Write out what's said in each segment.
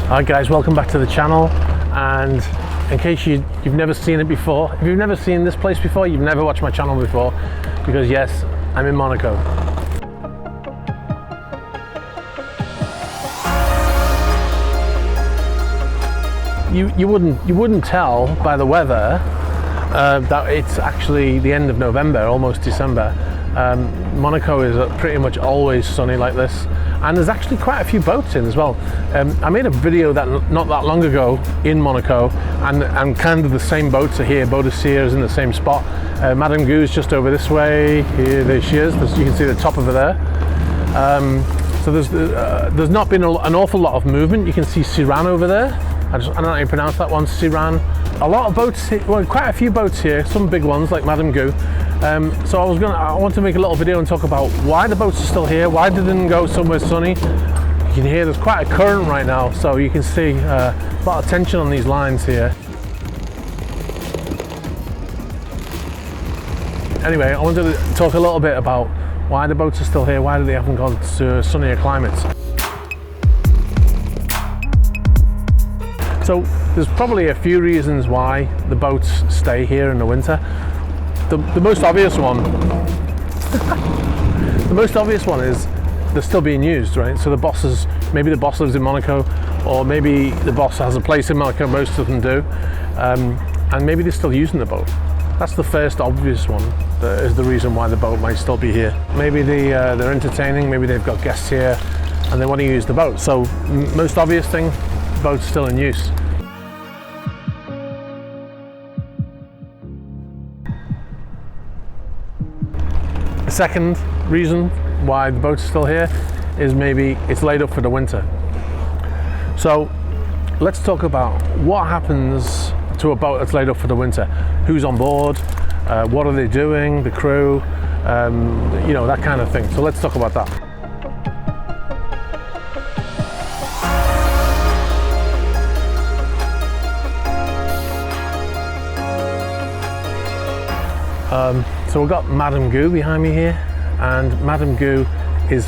Hi guys, welcome back to the channel. And in case you've never seen it before, if you've never seen this place before, you've never watched my channel before, because yes, I'm in Monaco. You wouldn't tell by the weather that it's actually the end of November, almost December. Monaco is pretty much always sunny like this, and there's actually quite a few boats in as well. I made a video not that long ago in Monaco, and kind of the same boats are here. Boadicea is in the same spot. Madame Gou's just over this way. Here, there she is. You can see the top over there. So there's not been an awful lot of movement. You can see Siran over there. I don't know how you pronounce that one, Siran. A lot of boats, well, quite a few boats here, some big ones like Madame Gou. So I want to make a little video and talk about why the boats are still here, why they didn't go somewhere sunny. You can hear there's quite a current right now, so you can see a lot of tension on these lines here. Anyway, I wanted to talk a little bit about why the boats are still here, why they haven't gone to sunnier climates. So there's probably a few reasons why the boats stay here in the winter. The most obvious one, is they're still being used, right? So maybe the boss lives in Monaco, or maybe the boss has a place in Monaco. Most of them do, and maybe they're still using the boat. That's the first obvious one. That is the reason why the boat might still be here. Maybe they're entertaining. Maybe they've got guests here, and they want to use the boat. So most obvious thing. Boat's still in use. The second reason why the boat's still here is maybe it's laid up for the winter. So let's talk about what happens to a boat that's laid up for the winter. Who's on board? What are they doing? The crew? That kind of thing. So let's talk about that. So we've got Madame Gou behind me here, and Madame Gou is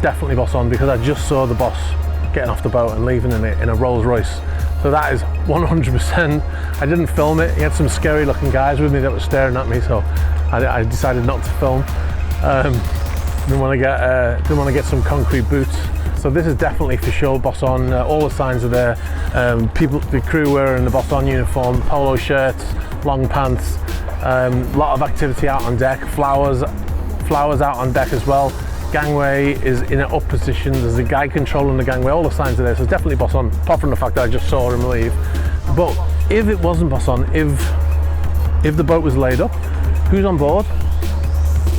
definitely boss on, because I just saw the boss getting off the boat and leaving in a Rolls Royce. So that is 100%. I didn't film it. He had some scary looking guys with me that were staring at me, so I decided not to film. Didn't want to get some concrete boots. So this is definitely for sure boss on. All the signs are there. The crew wearing the boss on uniform, polo shirts, long pants. Lot of activity out on deck, flowers out on deck as well. Gangway is in an up position. There's a guy controlling the gangway. All the signs are there, so it's definitely boss on, apart from the fact that I just saw him leave. But if it wasn't boss on, if the boat was laid up, who's on board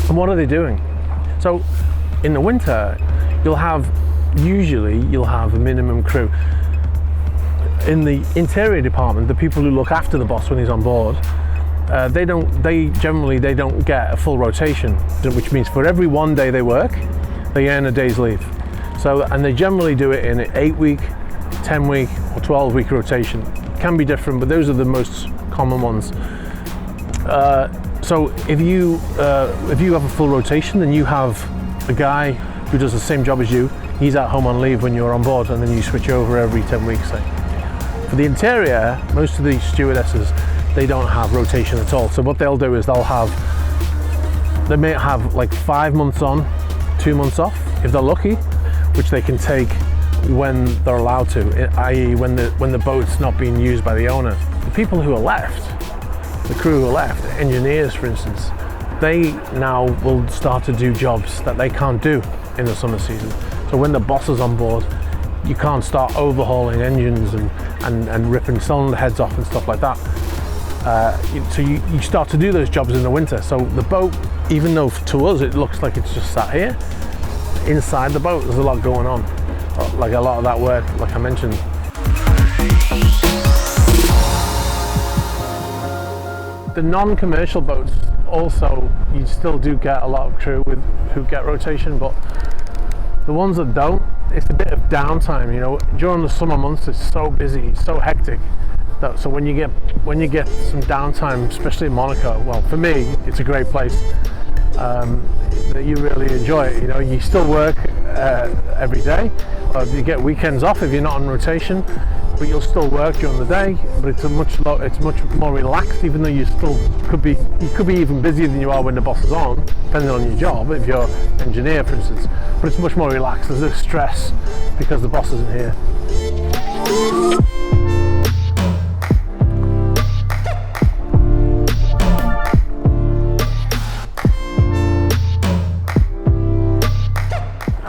and what are they doing? So in the winter, usually you'll have a minimum crew. In the interior department, the people who look after the boss when he's on board, they generally don't get a full rotation, which means for every 1 day they work, they earn a day's leave. So, and they generally do it in an 8-week, 10-week, or 12-week rotation. It can be different, but those are the most common ones. So if you have a full rotation, then you have a guy who does the same job as you. He's at home on leave when you're on board, and then you switch over every 10 weeks. Say. For the interior, most of the stewardesses, they don't have rotation at all. So what they'll do is they may have like 5 months on, 2 months off, if they're lucky, which they can take when they're allowed to, i.e. when the boat's not being used by the owner. The people who are left, the crew who are left, engineers for instance, they now will start to do jobs that they can't do in the summer season. So when the boss is on board, you can't start overhauling engines and ripping cylinder heads off and stuff like that. So you start to do those jobs in the winter. So the boat, even though to us it looks like it's just sat here, inside the boat there's a lot going on, like a lot of that work, like I mentioned. The non-commercial boats also, you still do get a lot of crew who get rotation, but the ones that don't, it's a bit of downtime. During the summer months it's so busy, it's so hectic. So when you get some downtime, especially in Monaco, well, for me, it's a great place. that you really enjoy it. You know, you still work every day, or you get weekends off if you're not on rotation, but you'll still work during the day. But it's much more relaxed, even though you could be even busier than you are when the boss is on, depending on your job. If you're an engineer, for instance, but it's much more relaxed. There's no stress because the boss isn't here.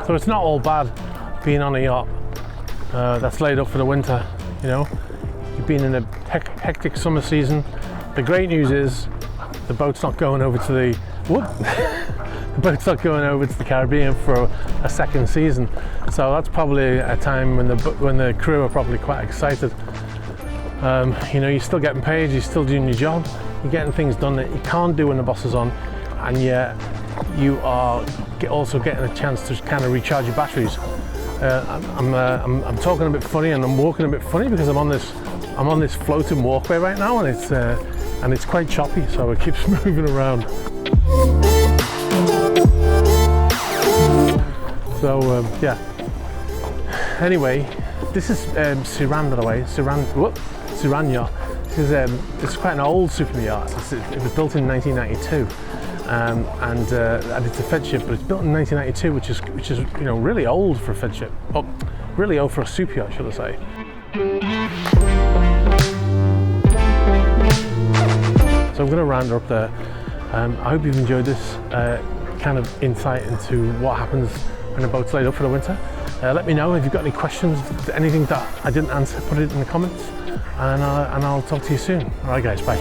So it's not all bad being on a yacht that's laid up for the winter. You know, you've been in a hectic summer season. The great news is the boat's not going over to the the boat's not going over to the Caribbean for a second season. So that's probably a time when the crew are probably quite excited. You know, you're still getting paid, you're still doing your job, you're getting things done that you can't do when the boss is on, and yet you are also getting a chance to kind of recharge your batteries. I'm talking a bit funny and I'm walking a bit funny because I'm on this floating walkway right now, and it's quite choppy, so it keeps moving around. So yeah. Anyway, this is Siran, by the way. Siran yacht. It's quite an old super yacht. It was built in 1992. And it's a Fed ship, but it's built in 1992, which is you know, really old for a Fed ship. Oh, really old for a super yacht, should I say? So I'm going to round her up there. I hope you've enjoyed this kind of insight into what happens when a boat's laid up for the winter. Let me know if you've got any questions, anything that I didn't answer. Put it in the comments, and I'll talk to you soon. All right, guys, bye.